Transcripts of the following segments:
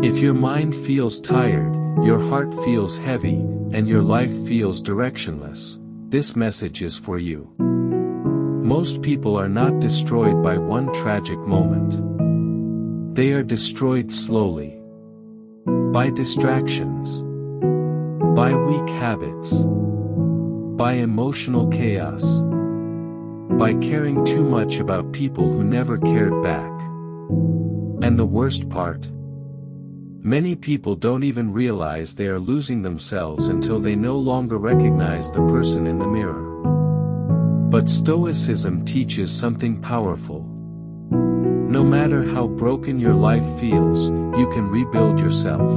If your mind feels tired, your heart feels heavy, and your life feels directionless, this message is for you. Most people are not destroyed by one tragic moment. They are destroyed slowly. By distractions. By weak habits. By emotional chaos. By caring too much about people who never cared back. And the worst part? Many people don't even realize they are losing themselves until they no longer recognize the person in the mirror. But Stoicism teaches something powerful. No matter how broken your life feels, you can rebuild yourself.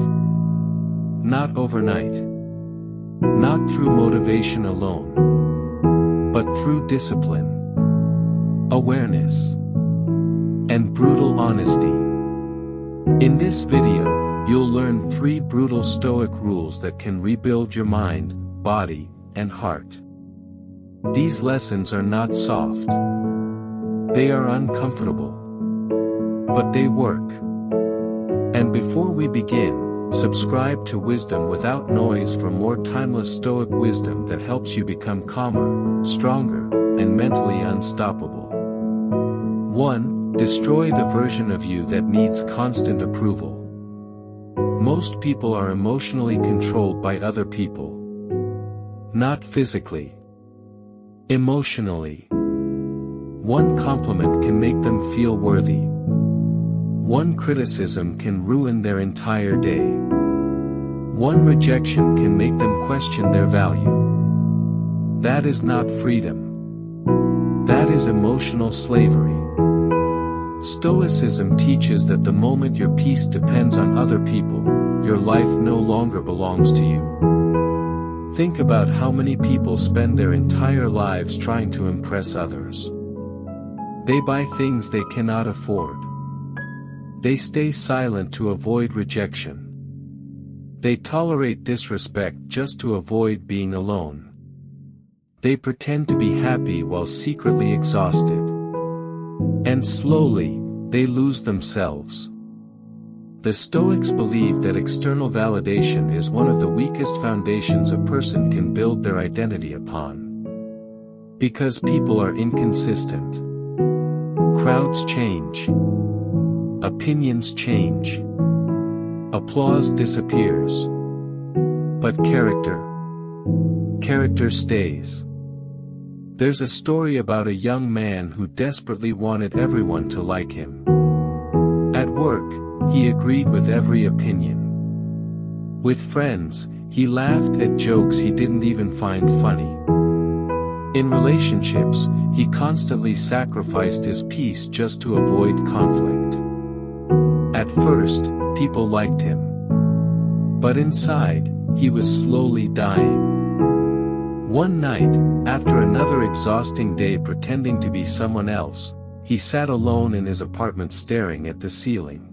Not overnight. Not through motivation alone. But through discipline, awareness, and brutal honesty. In this video, you'll learn 3 brutal Stoic rules that can rebuild your mind, body, and heart. These lessons are not soft. They are uncomfortable. But they work. And before we begin, subscribe to Wisdom Without Noise for more timeless Stoic wisdom that helps you become calmer, stronger, and mentally unstoppable. 1. Destroy the version of you that needs constant approval. Most people are emotionally controlled by other people. Not physically. Emotionally. One compliment can make them feel worthy. One criticism can ruin their entire day. One rejection can make them question their value. That is not freedom. That is emotional slavery. Stoicism teaches that the moment your peace depends on other people, your life no longer belongs to you. Think about how many people spend their entire lives trying to impress others. They buy things they cannot afford. They stay silent to avoid rejection. They tolerate disrespect just to avoid being alone. They pretend to be happy while secretly exhausted. And slowly, they lose themselves. The Stoics believe that external validation is one of the weakest foundations a person can build their identity upon. Because people are inconsistent. Crowds change. Opinions change. Applause disappears. But character stays. There's a story about a young man who desperately wanted everyone to like him. At work, he agreed with every opinion. With friends, he laughed at jokes he didn't even find funny. In relationships, he constantly sacrificed his peace just to avoid conflict. At first, people liked him. But inside, he was slowly dying. One night, after another exhausting day pretending to be someone else, he sat alone in his apartment staring at the ceiling.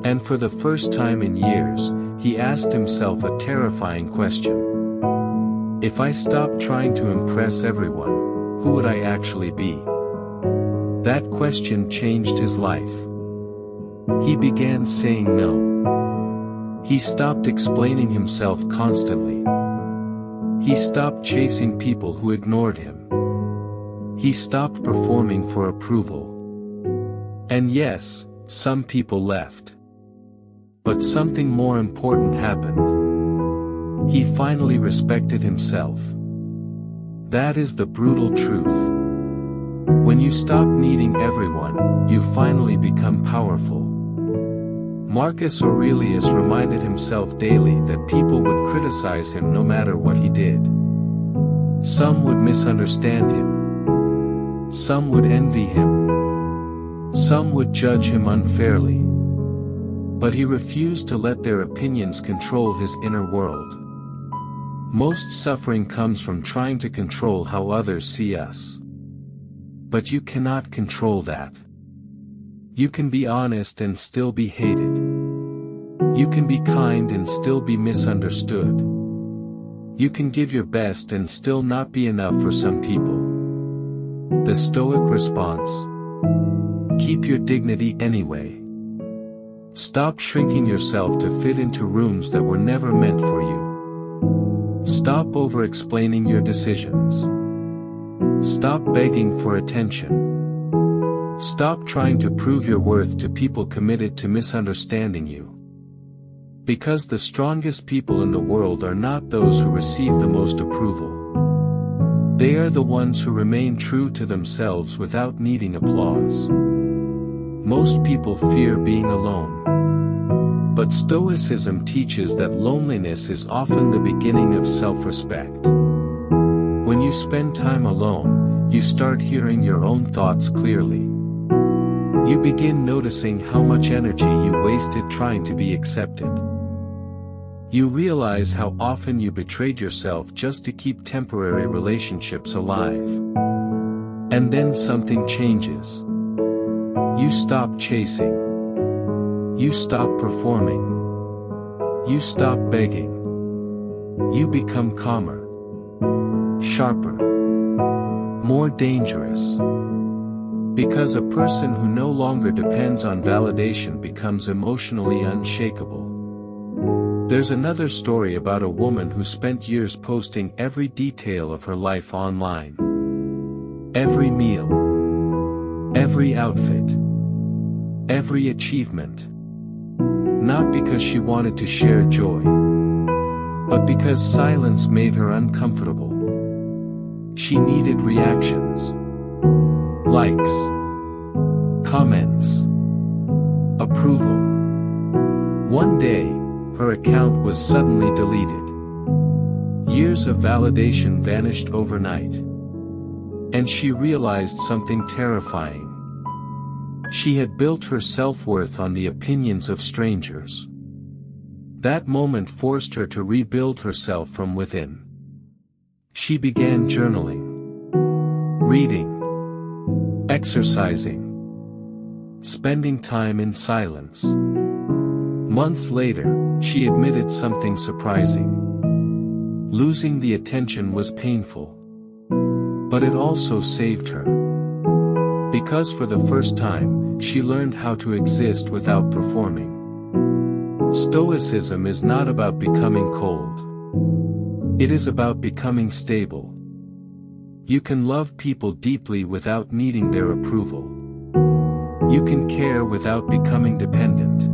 And for the first time in years, he asked himself a terrifying question. If I stopped trying to impress everyone, who would I actually be? That question changed his life. He began saying no. He stopped explaining himself constantly. He stopped chasing people who ignored him. He stopped performing for approval. And yes, some people left. But something more important happened. He finally respected himself. That is the brutal truth. When you stop needing everyone, you finally become powerful. Marcus Aurelius reminded himself daily that people would criticize him no matter what he did. Some would misunderstand him. Some would envy him. Some would judge him unfairly. But he refused to let their opinions control his inner world. Most suffering comes from trying to control how others see us. But you cannot control that. You can be honest and still be hated. You can be kind and still be misunderstood. You can give your best and still not be enough for some people. The Stoic response: keep your dignity anyway. Stop shrinking yourself to fit into rooms that were never meant for you. Stop over-explaining your decisions. Stop begging for attention. Stop trying to prove your worth to people committed to misunderstanding you. Because the strongest people in the world are not those who receive the most approval. They are the ones who remain true to themselves without needing applause. Most people fear being alone. But Stoicism teaches that loneliness is often the beginning of self-respect. When you spend time alone, you start hearing your own thoughts clearly. You begin noticing how much energy you wasted trying to be accepted. You realize how often you betrayed yourself just to keep temporary relationships alive. And then something changes. You stop chasing. You stop performing. You stop begging. You become calmer, sharper, more dangerous. Because a person who no longer depends on validation becomes emotionally unshakable. There's another story about a woman who spent years posting every detail of her life online. Every meal. Every outfit. Every achievement. Not because she wanted to share joy, but because silence made her uncomfortable. She needed reactions. Likes. Comments. Approval. One day, her account was suddenly deleted. Years of validation vanished overnight. And she realized something terrifying. She had built her self-worth on the opinions of strangers. That moment forced her to rebuild herself from within. She began journaling, reading, exercising, spending time in silence. Months later, she admitted something surprising. Losing the attention was painful. But it also saved her. Because for the first time, she learned how to exist without performing. Stoicism is not about becoming cold. It is about becoming stable. You can love people deeply without needing their approval. You can care without becoming dependent.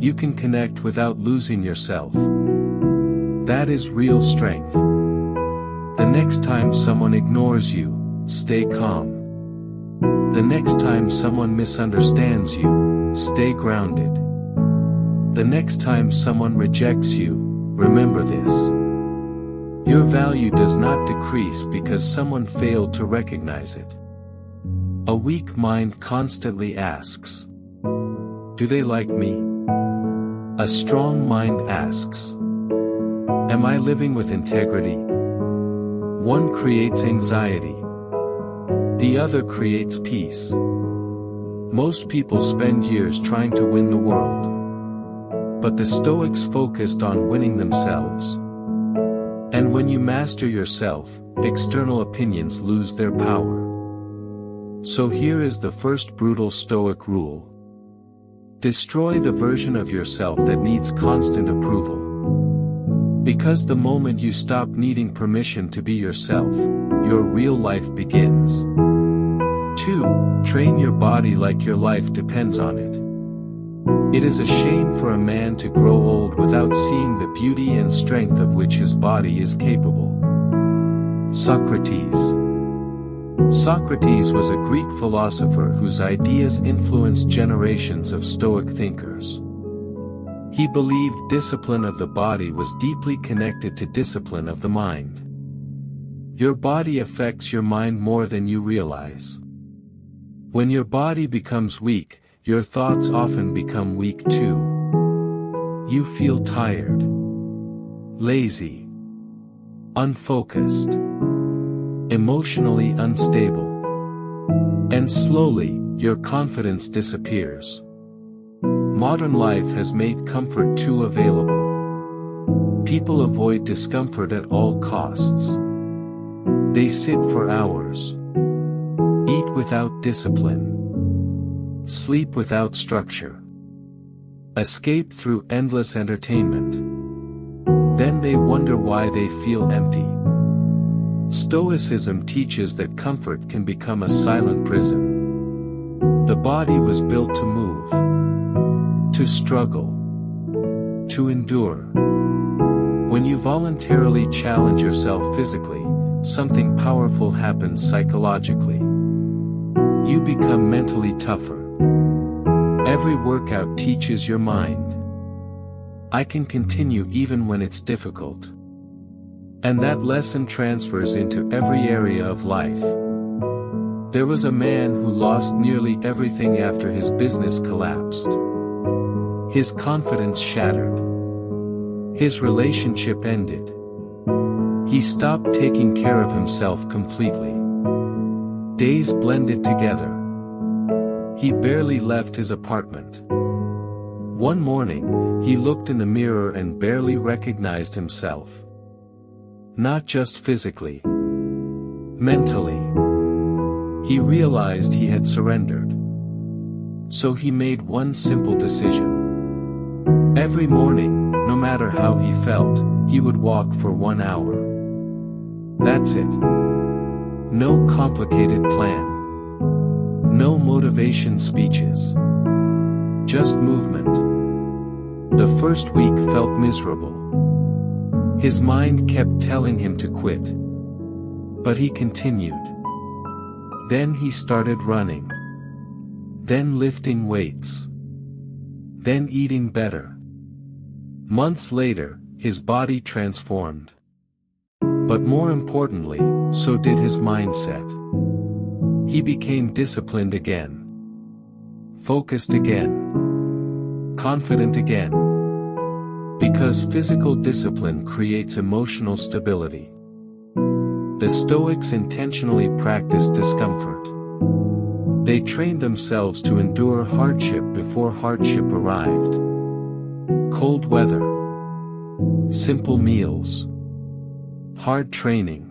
You can connect without losing yourself. That is real strength. The next time someone ignores you, stay calm. The next time someone misunderstands you, stay grounded. The next time someone rejects you, remember this. Your value does not decrease because someone failed to recognize it. A weak mind constantly asks, "Do they like me?" A strong mind asks, "Am I living with integrity?" One creates anxiety. The other creates peace. Most people spend years trying to win the world. But the Stoics focused on winning themselves. And when you master yourself, external opinions lose their power. So here is the first brutal Stoic rule. Destroy the version of yourself that needs constant approval. Because the moment you stop needing permission to be yourself, your real life begins. 2. Train your body like your life depends on it. It is a shame for a man to grow old without seeing the beauty and strength of which his body is capable. Socrates. Socrates was a Greek philosopher whose ideas influenced generations of Stoic thinkers. He believed discipline of the body was deeply connected to discipline of the mind. Your body affects your mind more than you realize. When your body becomes weak, your thoughts often become weak too. You feel tired, lazy, unfocused, emotionally unstable. And slowly, your confidence disappears. Modern life has made comfort too available. People avoid discomfort at all costs. They sit for hours. Eat without discipline. Sleep without structure. escape through endless entertainment. Then they wonder why they feel empty. Stoicism teaches that comfort can become a silent prison. The body was built to move, to struggle, to endure. When you voluntarily challenge yourself physically, something powerful happens psychologically. You become mentally tougher. Every workout teaches your mind, I can continue even when it's difficult. And that lesson transfers into every area of life. There was a man who lost nearly everything after his business collapsed. His confidence shattered. His relationship ended. He stopped taking care of himself completely. Days blended together. He barely left his apartment. One morning, he looked in the mirror and barely recognized himself. Not just physically. Mentally. He realized he had surrendered. So he made one simple decision. Every morning, no matter how he felt, he would walk for 1 hour. That's it. No complicated plan. No motivation speeches. Just movement. The first week felt miserable. His mind kept telling him to quit. But he continued. Then he started running. Then lifting weights. Then eating better. Months later, his body transformed. But more importantly, so did his mindset. He became disciplined again. Focused again. Confident again. Because physical discipline creates emotional stability. The Stoics intentionally practiced discomfort. They trained themselves to endure hardship before hardship arrived. Cold weather. Simple meals. Hard training.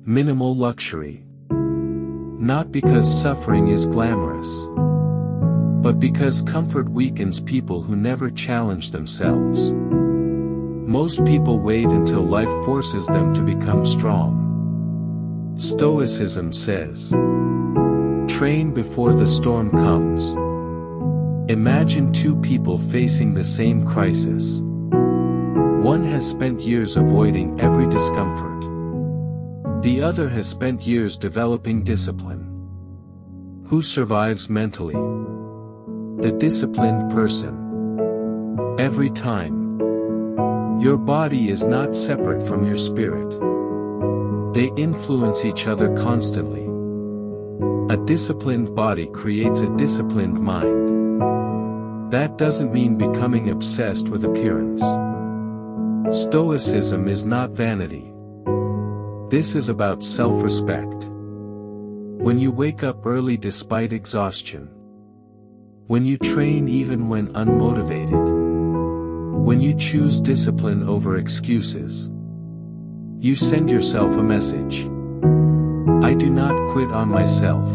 Minimal luxury. Not because suffering is glamorous. But because comfort weakens people who never challenge themselves. Most people wait until life forces them to become strong. Stoicism says, train before the storm comes. Imagine two people facing the same crisis. One has spent years avoiding every discomfort. The other has spent years developing discipline. Who survives mentally? The disciplined person. Every time. Your body is not separate from your spirit. They influence each other constantly. A disciplined body creates a disciplined mind. That doesn't mean becoming obsessed with appearance. Stoicism is not vanity. This is about self-respect. When you wake up early despite exhaustion. When you train even when unmotivated. When you choose discipline over excuses. You send yourself a message. I do not quit on myself.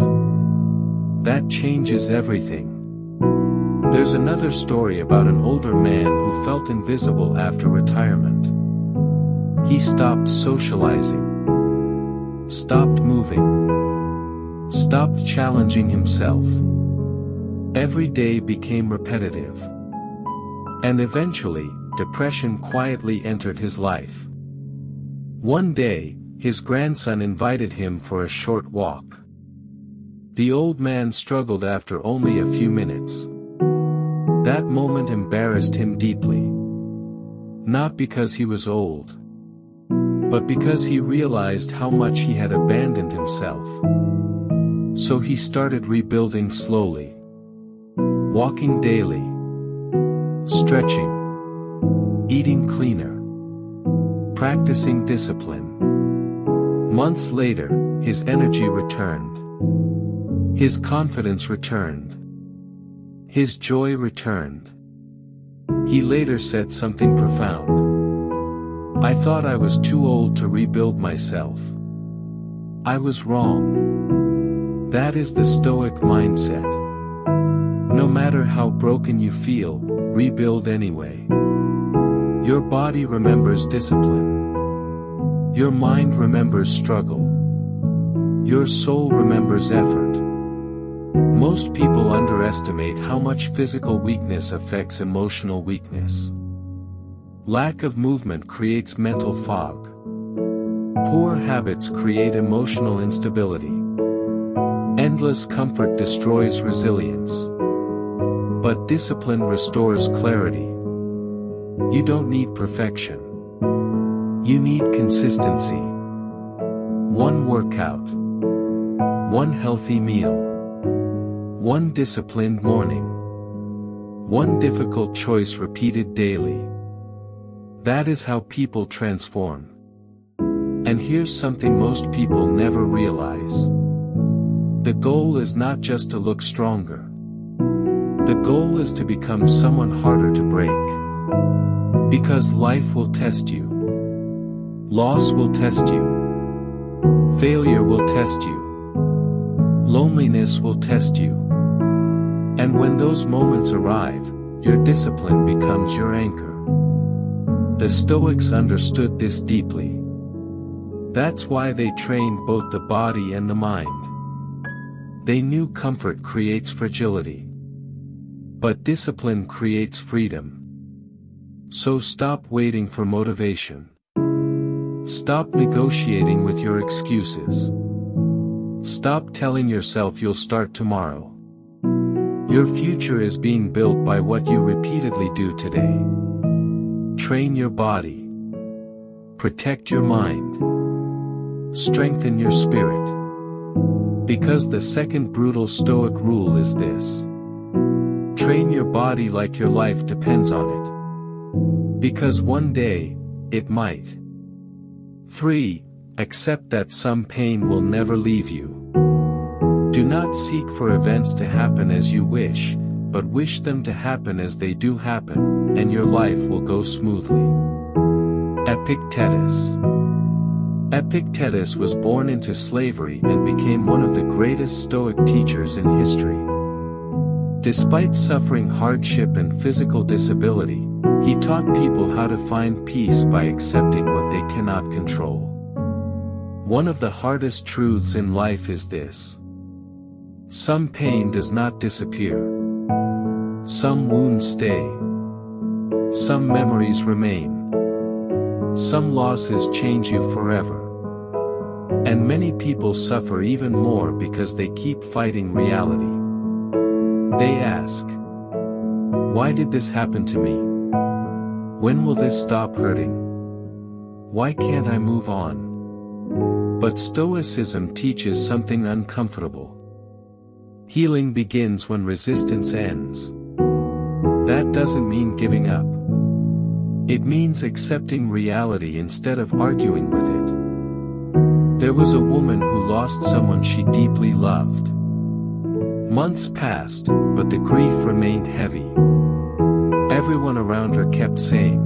That changes everything. There's another story about an older man who felt invisible after retirement. He stopped socializing. Stopped moving. Stopped challenging himself. Every day became repetitive. And eventually, depression quietly entered his life. One day, his grandson invited him for a short walk. The old man struggled after only a few minutes. That moment embarrassed him deeply. Not because he was old. But because he realized how much he had abandoned himself. So he started rebuilding slowly. Walking daily. Stretching. Eating cleaner. Practicing discipline. Months later, his energy returned. His confidence returned. His joy returned. He later said something profound. I thought I was too old to rebuild myself. I was wrong. That is the Stoic mindset. no matter how broken you feel, rebuild anyway. Your body remembers discipline. Your mind remembers struggle. Your soul remembers effort. Most people underestimate how much physical weakness affects emotional weakness. Lack of movement creates mental fog. Poor habits create emotional instability. Endless comfort destroys resilience. But discipline restores clarity. You don't need perfection. You need consistency. One workout. One healthy meal. One disciplined morning. One difficult choice repeated daily. That is how people transform. And here's something most people never realize. The goal is not just to look stronger. The goal is to become someone harder to break. Because life will test you. Loss will test you. Failure will test you. Loneliness will test you. And when those moments arrive, your discipline becomes your anchor. The Stoics understood this deeply. That's why they trained both the body and the mind. They knew comfort creates fragility. But discipline creates freedom. So stop waiting for motivation. Stop negotiating with your excuses. Stop telling yourself you'll start tomorrow. Your future is being built by what you repeatedly do today. Train your body. Protect your mind. Strengthen your spirit. Because the second brutal Stoic rule is this. Train your body like your life depends on it. Because one day, it might. 3. Accept that some pain will never leave you. Do not seek for events to happen as you wish, but wish them to happen as they do happen, and your life will go smoothly. Epictetus. Epictetus was born into slavery and became one of the greatest Stoic teachers in history. Despite suffering hardship and physical disability, he taught people how to find peace by accepting what they cannot control. One of the hardest truths in life is this. Some pain does not disappear. Some wounds stay. Some memories remain. Some losses change you forever. And many people suffer even more because they keep fighting reality. They ask, why did this happen to me? When will this stop hurting? Why can't I move on? But Stoicism teaches something uncomfortable. Healing begins when resistance ends. That doesn't mean giving up. It means accepting reality instead of arguing with it. There was a woman who lost someone she deeply loved. Months passed, but the grief remained heavy. Everyone around her kept saying,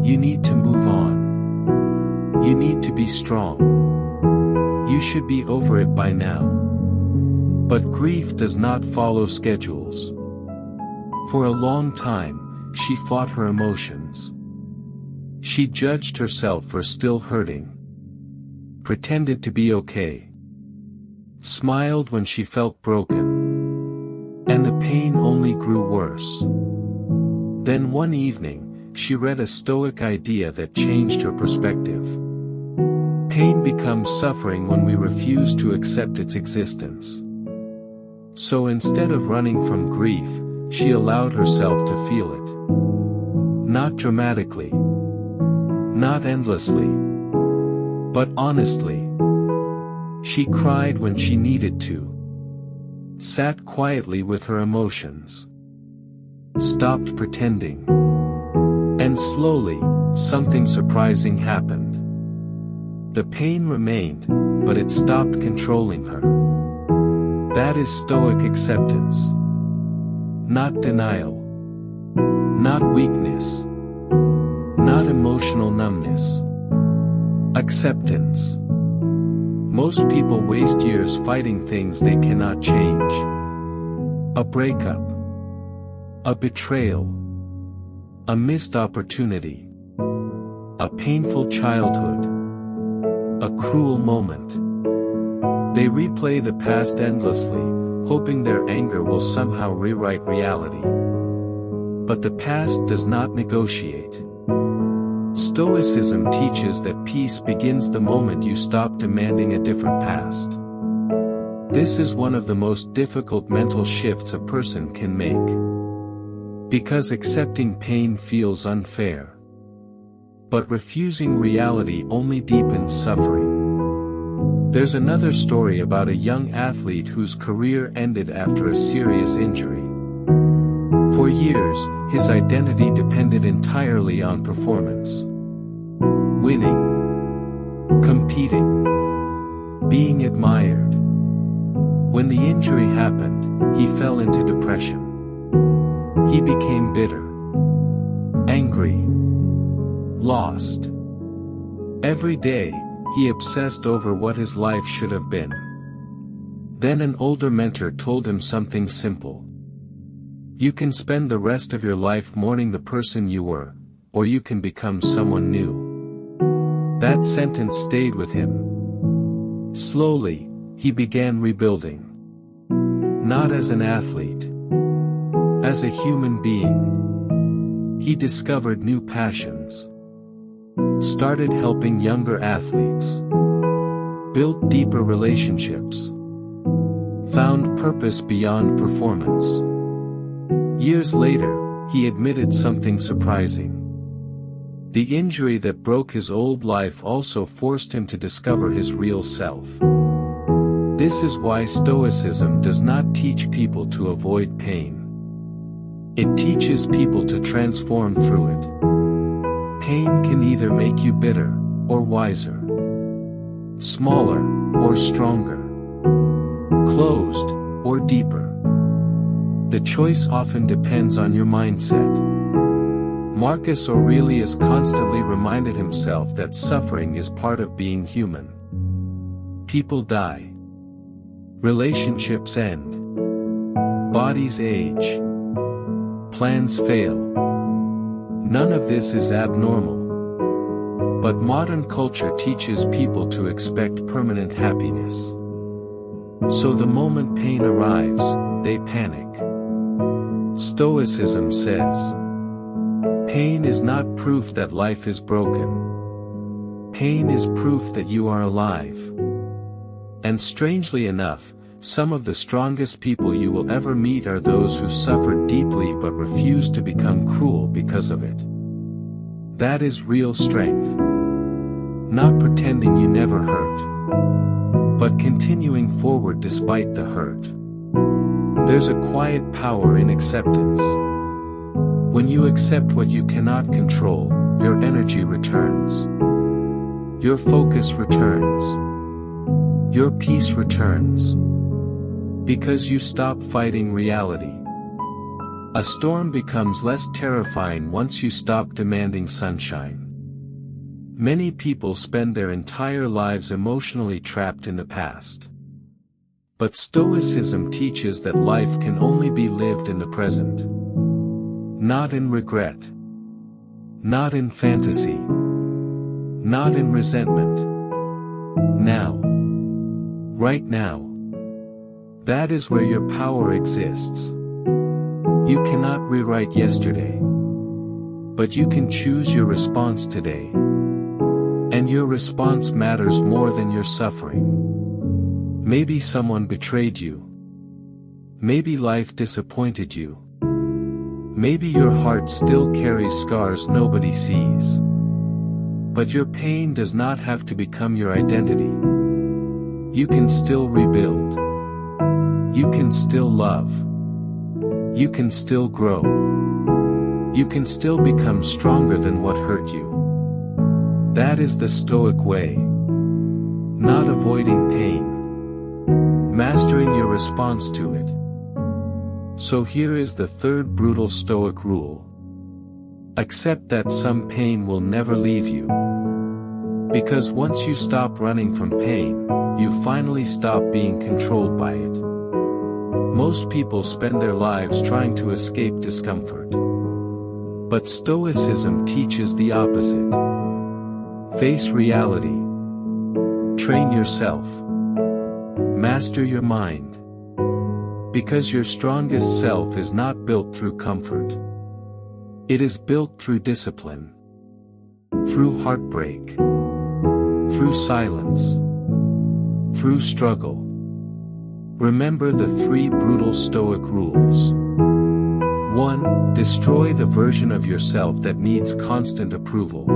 "You need to move on. You need to be strong. You should be over it by now." But grief does not follow schedules. For a long time, she fought her emotions. She judged herself for still hurting. Pretended to be okay. Smiled when she felt broken. And the pain only grew worse. Then one evening, she read a Stoic idea that changed her perspective. Pain becomes suffering when we refuse to accept its existence. So instead of running from grief, she allowed herself to feel it. Not dramatically. Not endlessly. But honestly. She cried when she needed to. Sat quietly with her emotions. Stopped pretending. And slowly, something surprising happened. The pain remained, but it stopped controlling her. That is Stoic acceptance. Not denial. Not weakness. Not emotional numbness. Acceptance. Most people waste years fighting things they cannot change. A breakup. A betrayal. A missed opportunity. A painful childhood. A cruel moment. They replay the past endlessly, hoping their anger will somehow rewrite reality. But the past does not negotiate. Stoicism teaches that peace begins the moment you stop demanding a different past. This is one of the most difficult mental shifts a person can make. Because accepting pain feels unfair. But refusing reality only deepens suffering. There's another story about a young athlete whose career ended after a serious injury. For years, his identity depended entirely on performance. Winning. Competing. Being admired. When the injury happened, he fell into depression. He became bitter. Angry. Lost. Every day, he obsessed over what his life should have been. Then an older mentor told him something simple. You can spend the rest of your life mourning the person you were, or you can become someone new. That sentence stayed with him. Slowly, he began rebuilding. Not as an athlete. As a human being. He discovered new passions. Started helping younger athletes. Built deeper relationships. Found purpose beyond performance. Years later, he admitted something surprising. The injury that broke his old life also forced him to discover his real self. This is why Stoicism does not teach people to avoid pain. It teaches people to transform through it. Pain can either make you bitter, or wiser. Smaller, or stronger. Closed, or deeper. The choice often depends on your mindset. Marcus Aurelius constantly reminded himself that suffering is part of being human. People die. Relationships end. Bodies age. Plans fail. None of this is abnormal. But modern culture teaches people to expect permanent happiness. So the moment pain arrives, they panic. Stoicism says, pain is not proof that life is broken. Pain is proof that you are alive. And strangely enough, some of the strongest people you will ever meet are those who suffered deeply but refuse to become cruel because of it. That is real strength. Not pretending you never hurt, but continuing forward despite the hurt. There's a quiet power in acceptance. When you accept what you cannot control, your energy returns. Your focus returns. Your peace returns. Because you stop fighting reality. A storm becomes less terrifying once you stop demanding sunshine. Many people spend their entire lives emotionally trapped in the past. But Stoicism teaches that life can only be lived in the present. Not in regret. Not in fantasy. Not in resentment. Now. Right now. That is where your power exists. You cannot rewrite yesterday. But you can choose your response today. And your response matters more than your suffering. Maybe someone betrayed you. Maybe life disappointed you. Maybe your heart still carries scars nobody sees. But your pain does not have to become your identity. You can still rebuild. You can still love. You can still grow. You can still become stronger than what hurt you. That is the Stoic way. Not avoiding pain. Mastering your response to it. So here is the third brutal Stoic rule. Accept that some pain will never leave you. Because once you stop running from pain, you finally stop being controlled by it. Most people spend their lives trying to escape discomfort. But Stoicism teaches the opposite. Face reality. Train yourself. Master your mind. Because your strongest self is not built through comfort. It is built through discipline. Through heartbreak. Through silence. Through struggle. Remember the 3 brutal Stoic rules. 1. Destroy the version of yourself that needs constant approval.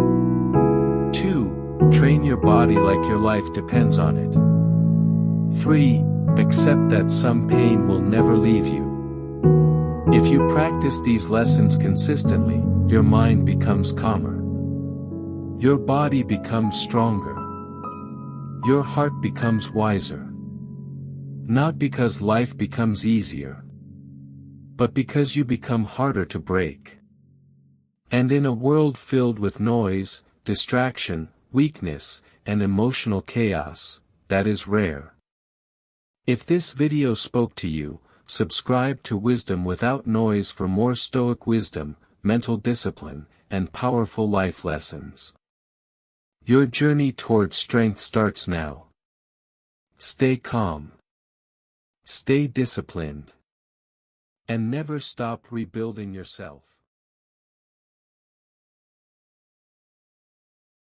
2. Train your body like your life depends on it. 3. Accept that some pain will never leave you. If you practice these lessons consistently, your mind becomes calmer. Your body becomes stronger. Your heart becomes wiser. Not because life becomes easier, but because you become harder to break. And in a world filled with noise, distraction, weakness, and emotional chaos, that is rare. If this video spoke to you, subscribe to Wisdom Without Noise for more Stoic wisdom, mental discipline, and powerful life lessons. Your journey towards strength starts now. Stay calm. Stay disciplined. And never stop rebuilding yourself.